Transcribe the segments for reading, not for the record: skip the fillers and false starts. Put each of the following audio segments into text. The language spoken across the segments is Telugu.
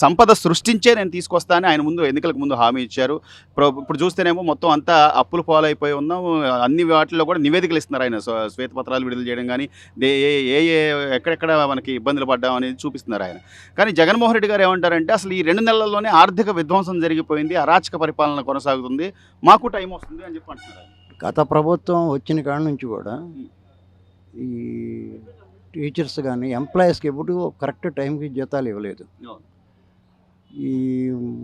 సంపద సృష్టించే నేను తీసుకొస్తానని ఆయన ముందు ఎన్నికలకు ముందు హామీ ఇచ్చారు. ఇప్పుడు చూస్తేనేమో మొత్తం అంతా అప్పుల పాలైపోయి ఉన్నాం. అన్ని వాటిల్లో కూడా నివేదికలు ఇస్తున్నారు ఆయన. శ్వేతపత్రాలు విడుదల చేయడం కానీ, ఎక్కడెక్కడ మనకి ఇబ్బందులు పడ్డాం అనేది చూపిస్తున్నారు ఆయన. కానీ జగన్మోహన్ రెడ్డి గారు ఏమంటారంటే, అసలు ఈ 2 నెలల్లోనే ఆర్థిక విధ్వంసం జరిగిపోయింది, అరాచక పరిపాలన కొనసాగుతుంది, మాకు టైం వస్తుంది అని చెప్పి అంటున్నారు. గత ప్రభుత్వం వచ్చిన కాడ నుంచి కూడా ఈ టీచర్స్ కానీ ఎంప్లాయీస్కి ఎప్పుడు కరెక్ట్ టైంకి జీతాలు ఇవ్వలేదు. ఈ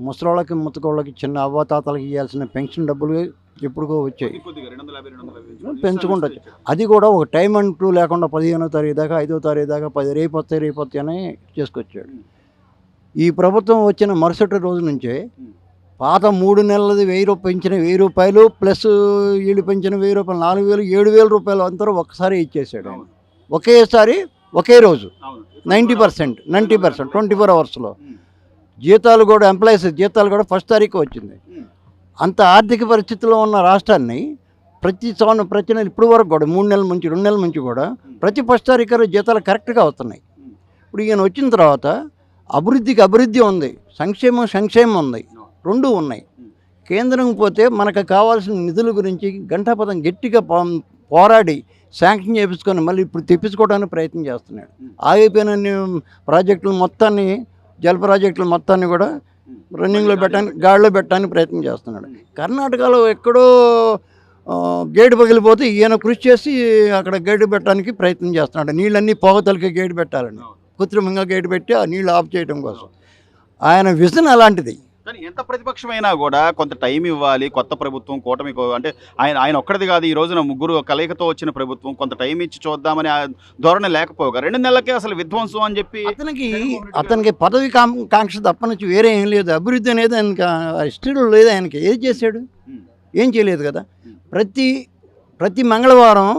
ముసలోళ్ళకి ముతకోళ్ళకి చిన్న అవ్వాతాతలకి ఇవ్వాల్సిన పెన్షన్ డబ్బులు ఎప్పుడుకో వచ్చాయి, పెంచుకుంటూ అది కూడా ఒక టైం అంటూ లేకుండా 15వ తారీఖు దాకా 5వ తారీఖు దాకా 10 రేపు అని చేసుకొచ్చాడు. ఈ ప్రభుత్వం వచ్చిన మరుసటి రోజు నుంచే పాత 3 నెలలది 1000 పెంచిన 1000 రూపాయలు ప్లస్ వీళ్ళు పెంచిన 1000 రూపాయలు 4000 7000 రూపాయలు అంతా ఒక్కసారి ఇచ్చేసాడు. ఒకేసారి ఒకే రోజు 90% 24 అవర్స్లో జీతాలు కూడా ఎంప్లాయీస్ జీతాలు కూడా 1వ తారీఖు వచ్చింది. అంత ఆర్థిక పరిస్థితిలో ఉన్న రాష్ట్రాన్ని ప్రతి నెల ఇప్పుడు వరకు కూడా 3 నెలల నుంచి 2 నెలల నుంచి కూడా ప్రతి 1వ తారీఖు జీతాలు కరెక్ట్గా వస్తున్నాయి. ఇప్పుడు ఈయన వచ్చిన తర్వాత అభివృద్ధి ఉంది, సంక్షేమం ఉంది, 2 ఉన్నాయి. కేంద్రం పోతే మనకు కావాల్సిన నిధుల గురించి గంటాపదం గట్టిగా పోరాడి శాంక్షన్ చేయించుకొని మళ్ళీ ఇప్పుడు తెప్పించుకోవడానికి ప్రయత్నం చేస్తున్నాడు. ఆగిపోయిన ప్రాజెక్టులు మొత్తాన్ని జల ప్రాజెక్టులు మొత్తాన్ని కూడా రన్నింగ్లో పెట్టడానికి గాడిలో పెట్టడానికి ప్రయత్నం చేస్తున్నాడు. కర్ణాటకలో ఎక్కడో గేటు పగిలిపోతే ఈయన కృషి చేసి అక్కడ గేటు పెట్టడానికి ప్రయత్నం చేస్తున్నాడు. నీళ్ళన్నీ పోగతలకి గేటు పెట్టాలని కృత్రిమంగా గేటు పెట్టి ఆ నీళ్ళు ఆఫ్ చేయడం కోసం ఆయన విజన్ అలాంటిది. కానీ ఎంత ప్రతిపక్షమైనా కూడా కొంత టైం ఇవ్వాలి. కొత్త ప్రభుత్వం కూటమి అంటే ఆయన ఒక్కడిది కాదు, ఈ రోజున ముగ్గురు కలయికతో వచ్చిన ప్రభుత్వం, కొంత టైం ఇచ్చి చూద్దామని ధోరణి లేకపోగా 2 నెలలకే అసలు విధ్వంసం అని చెప్పి అతనికి పదవి కాంక్ష తప్ప నుంచి వేరే ఏం లేదు. అభివృద్ధి అనేది ఆయనకి హిస్టరీలో లేదు. ఆయనకి ఏది చేశాడు? ఏం చేయలేదు కదా. ప్రతి మంగళవారం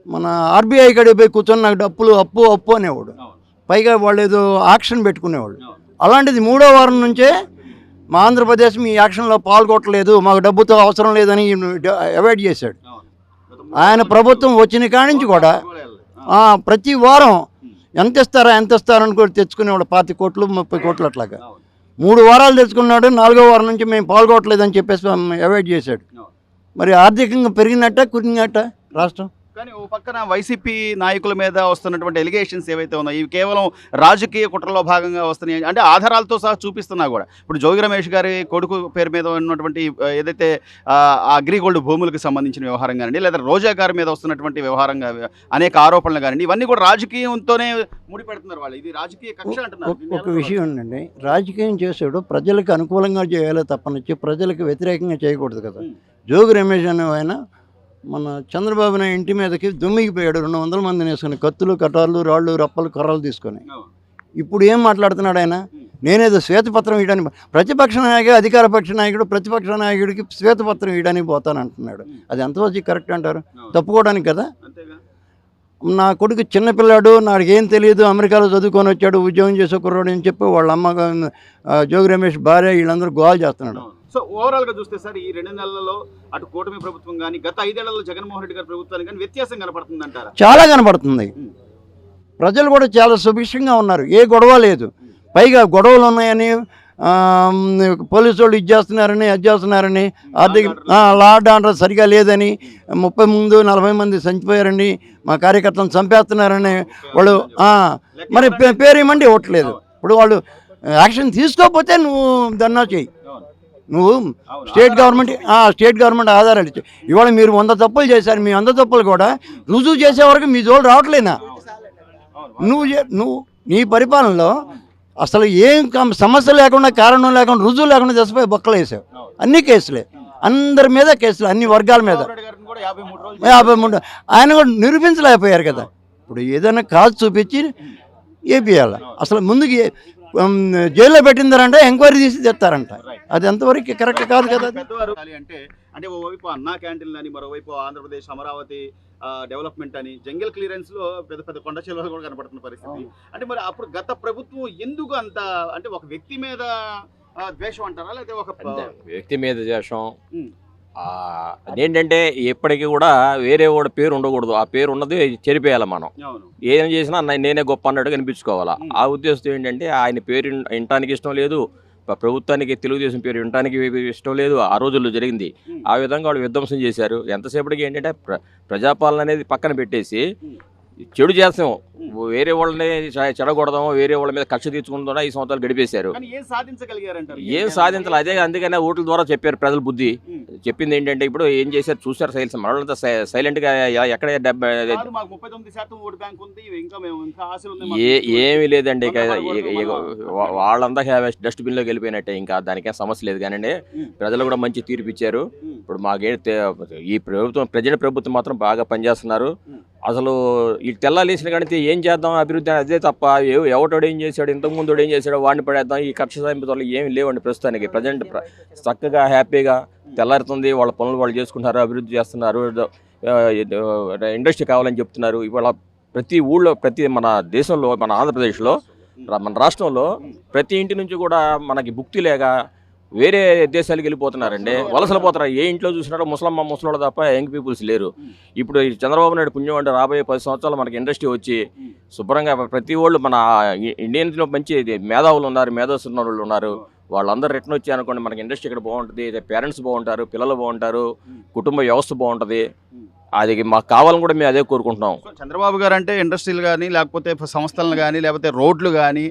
మన ఆర్బీఐ కాడికి పోయి కూర్చొని నాకు అప్పు అనేవాడు. పైగా వాళ్ళు ఏదో ఆక్షన్ పెట్టుకునేవాళ్ళు. అలాంటిది 3వ వారం నుంచే మా ఆంధ్రప్రదేశ్ మీ యాక్షన్లో పాల్గొట్టలేదు, మాకు డబ్బుతో అవసరం లేదని అవాయిడ్ చేశాడు. ఆయన ప్రభుత్వం వచ్చిన కాడి నుంచి కూడా ప్రతి వారం ఎంత ఇస్తారని కూడా తెచ్చుకునేవాడు. 25 కోట్లు 30 కోట్లు అట్లాగా 3 వారాలు తెచ్చుకున్నాడు. 4వ వారం నుంచి మేము పాల్గొట్టలేదని చెప్పేసి అవాయిడ్ చేశాడు. మరి ఆర్థికంగా పెరిగినట్ట కురిగినట్ట రాష్ట్రం. కానీ ఓ పక్కన వైసీపీ నాయకుల మీద వస్తున్నటువంటి ఎలిగేషన్స్ ఏవైతే ఉన్నాయో ఇవి కేవలం రాజకీయ కుట్రలో భాగంగా వస్తున్నాయి అంటే ఆధారాలతో సహా చూపిస్తున్నా కూడా. ఇప్పుడు జోగి రమేష్ గారి కొడుకు పేరు మీద ఉన్నటువంటి ఏదైతే అగ్రిగోల్డ్ భూములకు సంబంధించిన వ్యవహారం కానివ్వండి, లేదా రోజా గారి మీద వస్తున్నటువంటి వ్యవహారంగా అనేక ఆరోపణలు కానివ్వండి, ఇవన్నీ కూడా రాజకీయంతోనే ముడిపెడుతున్నారు వాళ్ళు. ఇది రాజకీయ కక్ష అంటున్నారు. ఒక విషయం ఉండండి, రాజకీయం చేసాడు ప్రజలకు అనుకూలంగా చేయాలి తప్పనిచ్చి ప్రజలకు వ్యతిరేకంగా చేయకూడదు కదా. జోగి రమేష్ అనే ఆయన మన చంద్రబాబు నాయుడు ఇంటి మీదకి దుమ్మిగిపోయాడు. 200 మందిని వేసుకుని కత్తులు కటార్లు రాళ్ళు రప్పలు కర్రలు తీసుకొని. ఇప్పుడు ఏం మాట్లాడుతున్నాడు ఆయన? నేనేదో శ్వేతపత్రం ఇవ్వడానికి ప్రతిపక్ష నాయకుడు అధికార పక్ష నాయకుడు ప్రతిపక్ష నాయకుడికి శ్వేతపత్రం ఇవ్వడానికి పోతానంటున్నాడు. అది ఎంతవరకు కరెక్ట్ అంటారు? తప్పుకోవడానికి కదా. నా కొడుకు చిన్నపిల్లాడు, నాకు ఏం తెలియదు, అమెరికాలో చదువుకొని వచ్చాడు, ఉద్యోగం చేసే కుర్రాడు అని చెప్పి వాళ్ళ అమ్మ జోగి రమేష్ భార్య వీళ్ళందరూ గోల్ చేస్తున్నాడు. సో ఓవరాల్గా చూస్తే సార్ ఈ 2 నెలల్లో అటు కూటమి ప్రభుత్వం కానీ గత 5 ఏళ్లలో జగన్మోహన్ రెడ్డి గారి ప్రభుత్వానికి కానీ వ్యత్యాసం కనపడుతుంది అంటారా? చాలా కనపడుతుంది. ప్రజలు కూడా చాలా సుభిక్షంగా ఉన్నారు, ఏ గొడవ లేదు. పైగా గొడవలు ఉన్నాయని పోలీసు వాళ్ళు ఇది చేస్తున్నారని ఆర్థిక లా అండ్ ఆర్డర్ సరిగా లేదని 40 మంది చనిపోయారని మా కార్యకర్తలను చంపేస్తున్నారని వాళ్ళు మరి పేరు ఇవ్వమండి ఇవ్వట్లేదు. ఇప్పుడు వాళ్ళు యాక్షన్ తీసుకోకపోతే నువ్వు ధర్నా చేయి. నువ్వు స్టేట్ గవర్నమెంట్ ఆధారాలు ఇచ్చావు. ఇవాళ మీరు 100 తప్పులు చేశారు, మీ 100 తప్పులు కూడా రుజువు చేసే వరకు మీ జోలు రావట్లేనా? నువ్వు నీ పరిపాలనలో అసలు ఏం సమస్య లేకుండా కారణం లేకుండా రుజువు లేకుండా దశపై బొక్కలు వేసావు. అన్ని కేసులే, అందరి మీద కేసులు, అన్ని వర్గాల మీద 53. ఆయన కూడా నిరూపించలేకపోయారు కదా. ఇప్పుడు ఏదైనా కాదు చూపించి ఏపీయాల అసలు ముందుకి జైల్లో పెట్టిందారంటే ఎంక్వైరీ తీసి తెస్తారంట. అది ఎంతవరకు కరెక్ట్ కాదు కదా. అంటే ఓవైపు అన్నా క్యాంటీన్లు అని, మరోవైపు ఆంధ్రప్రదేశ్ అమరావతి డెవలప్మెంట్ అని, జంగల్ క్లియరెన్స్లో పెద్ద కొండ చెరువులు కూడా కనపడుతున్న పరిస్థితి. అంటే మరి అప్పుడు గత ప్రభుత్వం ఎందుకు అంత అంటే ఒక వ్యక్తి మీద ద్వేషం అంటారా, లేదా ఒక వ్యక్తి మీద ద్వేషం, అదేంటంటే ఎప్పటికీ కూడా వేరే వాడి పేరు ఉండకూడదు, ఆ పేరు ఉన్నది చెరిపేయాలి మనం. అవును. ఏం చేసినా నేనే గొప్ప అన్నట్టు కనిపించుకోవాలా. ఆ ఉద్దేశంతో ఏంటంటే ఆయన పేరు వినటానికి ఇష్టం లేదు, ప్రభుత్వానికి తెలుగుదేశం పేరు వినటానికి ఇష్టం లేదు. ఆ రోజుల్లో జరిగింది. ఆ విధంగా వాళ్ళు విధ్వంసం చేశారు. ఎంతసేపటికి ఏంటంటే ప్రజాపాలన అనేది పక్కన పెట్టేసి చెడు చేస్తాం, వేరే వాళ్ళని చెడగొడదాం, వేరే వాళ్ళ మీద కక్ష తీర్చుకుందా ఈ సంవత్సరాలు గడిపేశారు. కానీ ఏం సాధించగలిగారంటారు? ఏం సాధించాలి, అదే అందుకనే ఓట్ల ద్వారా చెప్పారు ప్రజల బుద్ధి. చెప్పింది ఏంటంటే ఇప్పుడు ఏం చేశారు చూసారు, మనంతా సైలెంట్గా ఎక్కడ కాదు, మాకు 39% ఓటు బ్యాంక్ ఉంది, ఇంకా మేము ఇంకా ఆశలు ఉన్నాయి. ఏమీ లేదండి. వాళ్ళంతా డస్ట్బిన్లోకి వెళ్ళిపోయినట్టే, ఇంకా దానికేం సమస్య లేదు. కానీ ప్రజలు కూడా మంచి తీర్పు ఇచ్చారు. ఇప్పుడు ఈ ప్రభుత్వం ప్రజెంట్ ప్రభుత్వం మాత్రం బాగా పనిచేస్తున్నారు. అసలు ఈ తెల్లాలేసిన కానీ ఏం చేద్దాం అభివృద్ధి అదే తప్ప ఎవటోడు ఏం చేశాడు, ఇంతకుముందు ఏం చేశాడో వాడిని పడేద్దాం, ఈ కక్ష సాధింపులు ఏమి లేవండి ప్రస్తుతానికి. ప్రజెంట్ చక్కగా హ్యాపీగా తెల్లారుతుంది, వాళ్ళ పనులు వాళ్ళు చేసుకుంటున్నారు, అభివృద్ధి చేస్తున్నారు, ఇండస్ట్రీ కావాలని చెప్తున్నారు. ఇవాళ ప్రతి ఊళ్ళో, మన దేశంలో, మన ఆంధ్రప్రదేశ్లో, మన రాష్ట్రంలో ప్రతి ఇంటి నుంచి కూడా మనకి భుక్తి లేక వేరే దేశాలకు వెళ్ళిపోతున్నారండి, వలసలు పోతారు. ఏ ఇంట్లో చూసినారో ముసలోళ్ళు తప్ప యంగ్ పీపుల్స్ లేరు. ఇప్పుడు ఈ చంద్రబాబు నాయుడు పుణ్యం అంటే రాబోయే 10 సంవత్సరాలు మనకి ఇండస్ట్రీ వచ్చి శుభ్రంగా ప్రతి వాళ్ళు మన ఇండియన్స్లో మంచి మేధావులు ఉన్నారు, మేధస్సు ఉన్న వాళ్ళు ఉన్నారు. వాళ్ళందరూ రిటర్న్ వచ్చి అనుకోండి మనకి ఇండస్ట్రీ ఇక్కడ బాగుంటుంది, పేరెంట్స్ బాగుంటారు, పిల్లలు బాగుంటారు, కుటుంబ వ్యవస్థ బాగుంటుంది. అది మాకు కావాలని కూడా మేము అదే కోరుకుంటున్నాం. చంద్రబాబు గారు అంటే ఇండస్ట్రీలు కానీ, లేకపోతే సంస్థలను కానీ, లేకపోతే రోడ్లు కానీ,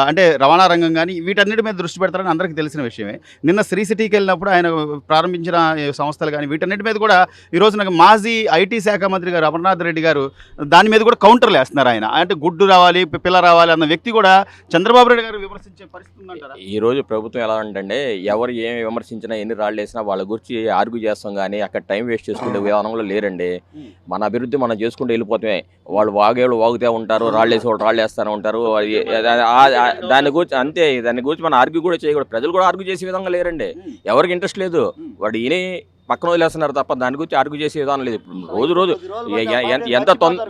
అంటే రవాణా రంగం కానీ, వీటన్నిటి మీద దృష్టి పెడతారని అందరికీ తెలిసిన విషయమే. నిన్న శ్రీ సిటీకి వెళ్ళినప్పుడు ఆయన ప్రారంభించిన సంస్థలు కానీ వీటన్నిటి మీద కూడా ఈరోజు నాకు మాజీ ఐటీ శాఖ మంత్రి గారు అమర్నాథ్ రెడ్డి గారు దాని మీద కూడా కౌంటర్లు వేస్తున్నారు. ఆయన అంటే గుడ్డు రావాలి, పిల్ల రావాలి అన్న వ్యక్తి కూడా చంద్రబాబు నాయుడు గారు విమర్శించే పరిస్థితి ఉందంటారా? ఈరోజు ప్రభుత్వం ఎలా అంటే ఎవరు ఏమి విమర్శించినా, ఎన్ని రాళ్ళు వేసినా వాళ్ళ గురించి ఆర్గ్యూ చేస్తాం, కానీ అక్కడ టైం వేస్ట్ చేసుకునే విధానంలో లేరండి. మన అభివృద్ధి మనం చేసుకుంటూ వెళ్ళిపోతామే. వాళ్ళు వాగుతూ ఉంటారు, రాళ్ళు వేసి వాళ్ళు రాళ్ళు వేస్తూనే ఉంటారు. దాని గురించి అంతే, దాని గురించి మనం ఆర్గ్యూ కూడా చేయకూడదు. ప్రజలు కూడా ఆర్గ్యూ చేసే విధంగా లేరండి. ఎవరికి ఇంట్రెస్ట్ లేదు, వాడు ఈయన పక్కన వదిలేస్తున్నారు తప్ప దాని గురించి ఆర్గ్యూ చేసే విధానం లేదు. రోజు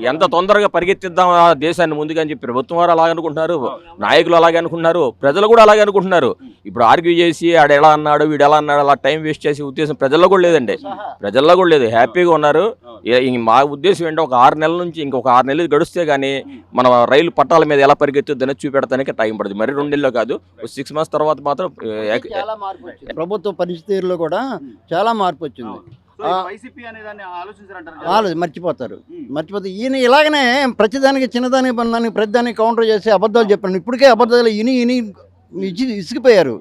ఎంత తొందరగా పరిగెత్తిద్దాం ఆ దేశాన్ని ముందుగా అని చెప్పి ప్రభుత్వం వారు అలాగే అనుకుంటున్నారు, నాయకులు అలాగే అనుకుంటున్నారు, ప్రజలు కూడా అలాగే అనుకుంటున్నారు. ఇప్పుడు ఆర్గ్యూ చేసి ఆడు ఎలా అన్నాడు, వీడు ఎలా అన్నాడు, అలా టైం వేస్ట్ చేసే ఉద్దేశం ప్రజల్లో కూడా లేదండి. ప్రజల్లో కూడా లేదు, హ్యాపీగా ఉన్నారు. మా ఉద్దేశం ఏంటంటే ఒక 6 నెలల నుంచి ఇంకొక 6 నెలలు గడిస్తే కానీ మన రైలు పట్టాల మీద ఎలా పరిగెత్తుద్దని చూపెడతానికి టైం పడుతుంది. మరి 2 నెలల్లో కాదు, 6 months తర్వాత మాత్రం ప్రభుత్వ పరిస్థితుల్లో కూడా చాలా మార్పు వచ్చింది. మర్చిపోతారు. ఈయన ఇలాగనే ప్రతిదానికి చిన్నదానికి పన్నదానికి ప్రతిదానికి కౌంటర్ చేసి అబద్ధాలు చెప్పాను. ఇప్పటికే అబద్ధాలు ఇని ఇసిగిపోయారు.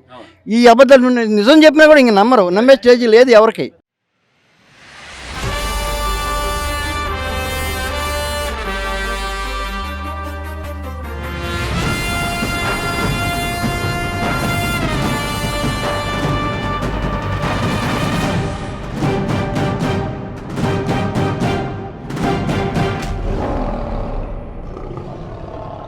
ఈ అబద్ధాలు నిజం చెప్పినా కూడా ఇంక నమ్మరు, నమ్మే స్టేజ్ లేదు ఎవరికి.